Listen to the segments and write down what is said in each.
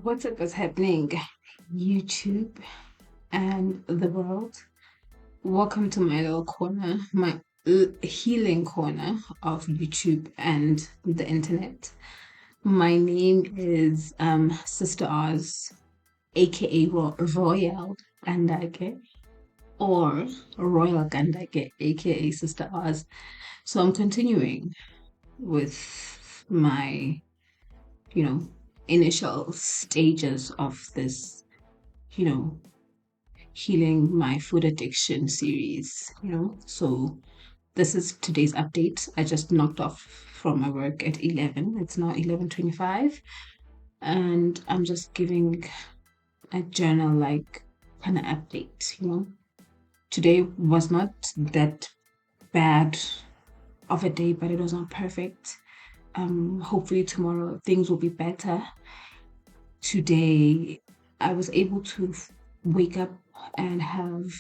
What's happening, YouTube and the world? Welcome to my little corner, my healing corner of YouTube and the internet. My name is Sister Oz, aka Royal Gandage, or Royal Gandage, aka Sister Oz. So I'm continuing with my, you know, initial stages of this, you know, healing my food addiction series. So this is today's update. I just knocked off from my work at 11. It's now 11:25 and I'm just giving a journal like kind of update. Today was not that bad of a day, but it was not perfect. Hopefully tomorrow things will be better. Today I was able to wake up and have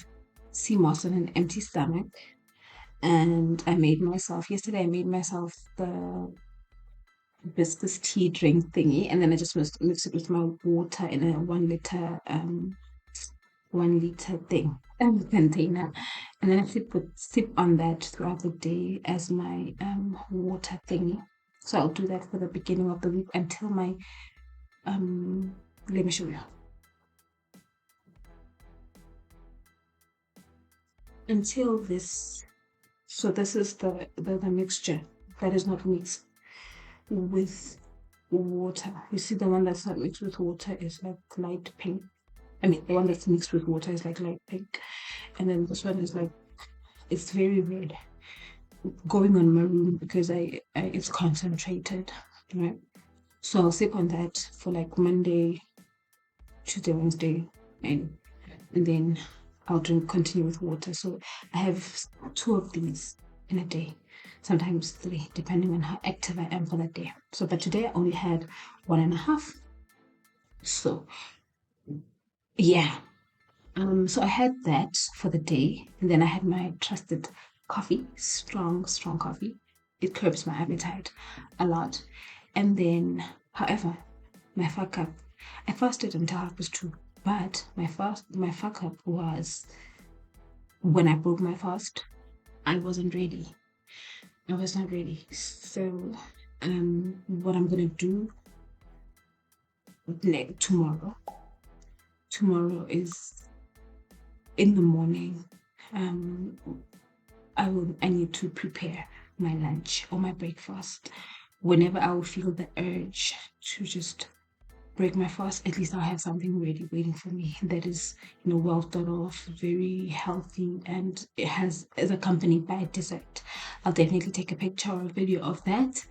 sea moss on an empty stomach. And yesterday I made myself the hibiscus tea drink thingy, and then I just mixed it with my water in a 1 liter thing container, and then I sip on that throughout the day as my water thingy. So I'll do that for the beginning of the week until my let me show you. Until this, so this is the mixture that is not mixed with water. You see, the one that's not mixed with water is like light pink. I mean, the one that's mixed with water is like light pink, and then this one is like it's very red, going on maroon because I it's concentrated, right? So I'll sip on that for like Monday, Tuesday, Wednesday, and then I'll continue with water. So I have 2 of these in a day, sometimes 3, depending on how active I am for that day. So, but today I only had 1.5. So, yeah. So I had that for the day, and then I had my trusted coffee, strong coffee. It curbs my appetite a lot. And then, however, my fuck up, I fasted until 2:30, but my fuck up was when I broke my fast. I wasn't ready. I was not ready. So, what I'm gonna do tomorrow is in the morning. I need to prepare my lunch or my breakfast. Whenever I will feel the urge to just break my fast, at least I'll have something ready waiting for me that is, well thought of, very healthy, and it is accompanied by a dessert. I'll definitely take a picture or a video of that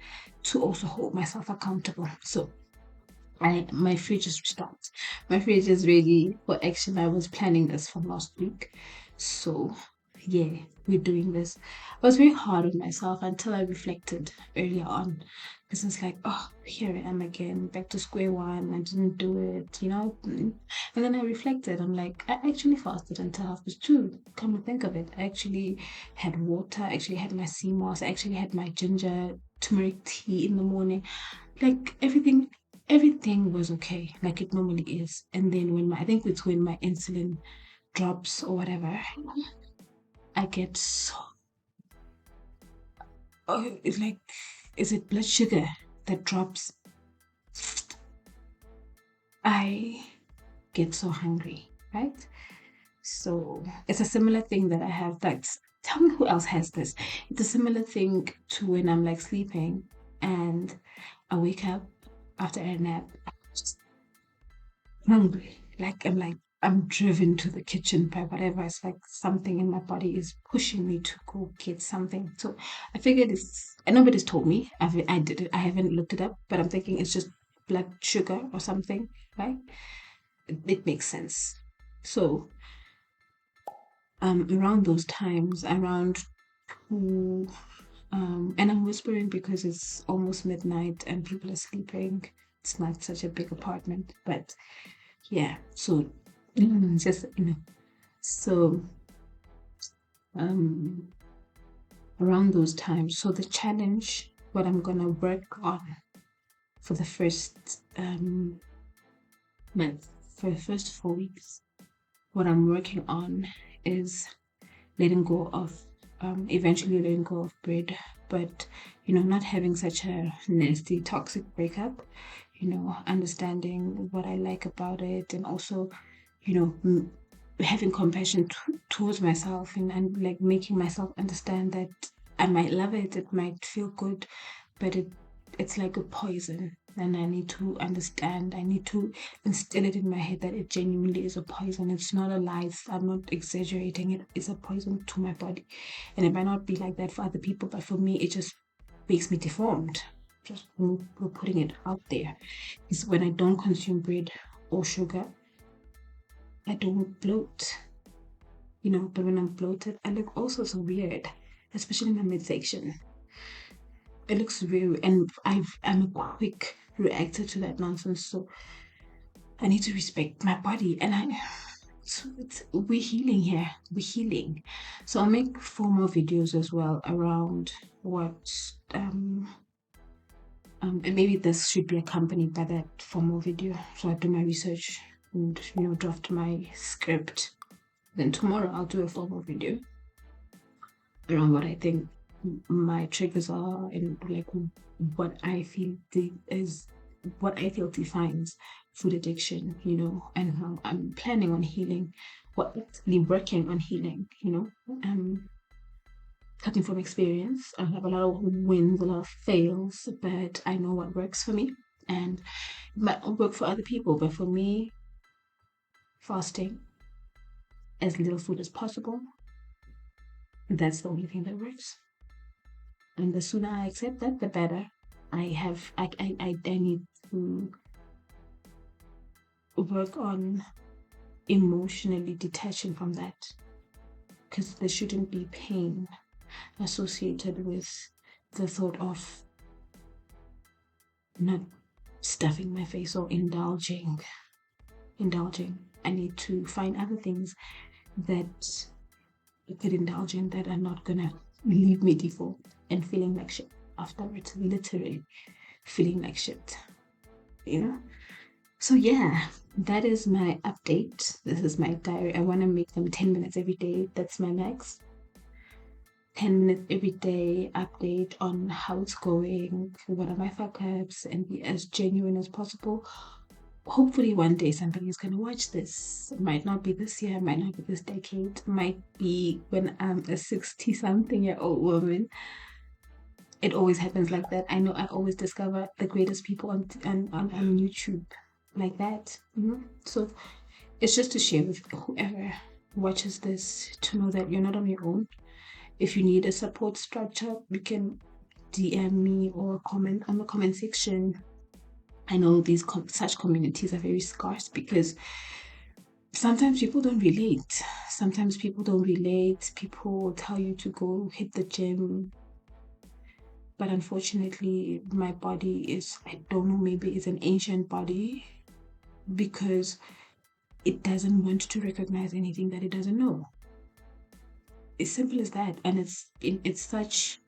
to also hold myself accountable. So my fridge is stocked. My fridge is ready for action. I was planning this from last week. So yeah, we're doing this. I was very hard on myself until I reflected earlier on. Because it's like, oh, here I am again, back to square one. I didn't do it. And then I reflected. I'm like, I actually fasted until 2:30. Come to think of it, I actually had water. I actually had my sea moss. I actually had my ginger turmeric tea in the morning. Like everything was okay, like it normally is. And then I think it's when my insulin drops or whatever, I get so, it's like, is it blood sugar that drops? I get so hungry, right? So it's a similar thing that I have. Tell me who else has this. It's a similar thing to when I'm like sleeping and I wake up after a nap, just hungry. I'm driven to the kitchen by whatever. It's like something in my body is pushing me to go get something. So I figured and nobody's told me. I did it. I haven't looked it up, but I'm thinking it's just blood sugar or something, right? It makes sense. So around those times, around 2, and I'm whispering because it's almost midnight and people are sleeping. It's not such a big apartment, but yeah. So just so um around those times. So the challenge, what I'm gonna work on for the first But for the first 4 weeks, what I'm working on is letting go of, eventually letting go of bread, but not having such a nasty, toxic breakup. Understanding what I like about it, and also, having compassion towards myself, and like making myself understand that I might love it, it might feel good, but it's like a poison. And I need to understand, I need to instill it in my head that it genuinely is a poison. It's not a lie. I'm not exaggerating. It is a poison to my body. And it might not be like that for other people, but for me, it just makes me deformed. Just putting it out there. Is when I don't consume bread or sugar, I don't bloat. But when I'm bloated, I look also so weird, especially in my midsection. It looks very, and I'm a quick reactor to that nonsense. So I need to respect my body, and we're healing here. We're healing. So I'll make 4 more videos as well around what and maybe this should be accompanied by that formal video. So I do my research and draft my script. Then tomorrow I'll do a formal video around what I think my triggers are, and like what I feel defines food addiction, and how I'm planning on healing, what actually working on healing, cutting from experience. I have a lot of wins, a lot of fails, but I know what works for me, and it might not work for other people, but for me, fasting as little food as possible, that's the only thing that works. And the sooner I accept that, the better. I need to work on emotionally detaching from that, because there shouldn't be pain associated with the thought of not stuffing my face or indulging. I need to find other things that I could indulge in that are not gonna leave me default and feeling like shit afterwards, literally feeling like shit, So yeah, that is my update. This is my diary. I want to make them 10 minutes every day. That's my max. 10 minutes every day update on how it's going, what are my fuck ups, and be as genuine as possible. Hopefully one day somebody is going to watch this. It might not be this year, it might not be this decade, it might be when I'm a 60-something-year-old woman. It always happens like that. I know I always discover the greatest people on YouTube like that. So it's just to share with whoever watches this, to know that you're not on your own. If you need a support structure, you can DM me or comment on the comment section. I know these such communities are very scarce, because sometimes people don't relate. People tell you to go hit the gym, but unfortunately my body is, I don't know, maybe it's an ancient body, because it doesn't want to recognize anything that it doesn't know. It's simple as that. And it's such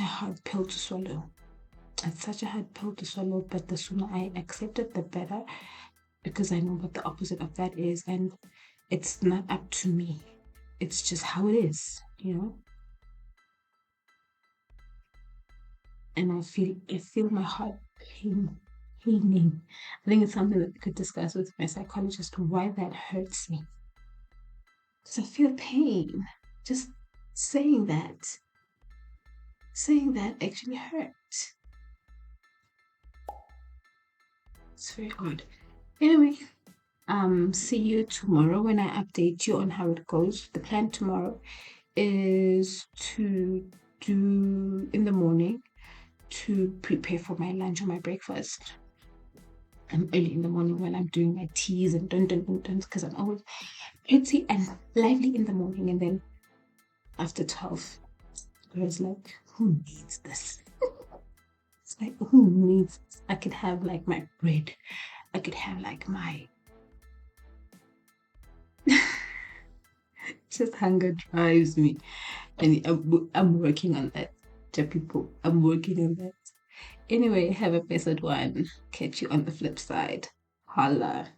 a hard pill to swallow. But the sooner I accept it, the better, because I know what the opposite of that is, and it's not up to me. It's just how it is, And I feel my heart paining. I think it's something that we could discuss with my psychologist, why that hurts me. Because I feel pain. Just saying that actually hurts. It's very odd. Anyway, see you tomorrow when I update you on how it goes. The plan tomorrow is to do in the morning, to prepare for my lunch or my breakfast. Early in the morning while I'm doing my teas and dun because I'm always pretty and lively in the morning, and then after 12, girls like, who needs this? It's like, who needs this? I could have like my bread. I could have like my just hunger drives me, and I'm working on that. People, I'm working on that. Anyway, have a blessed one. Catch you on the flip side. Holla.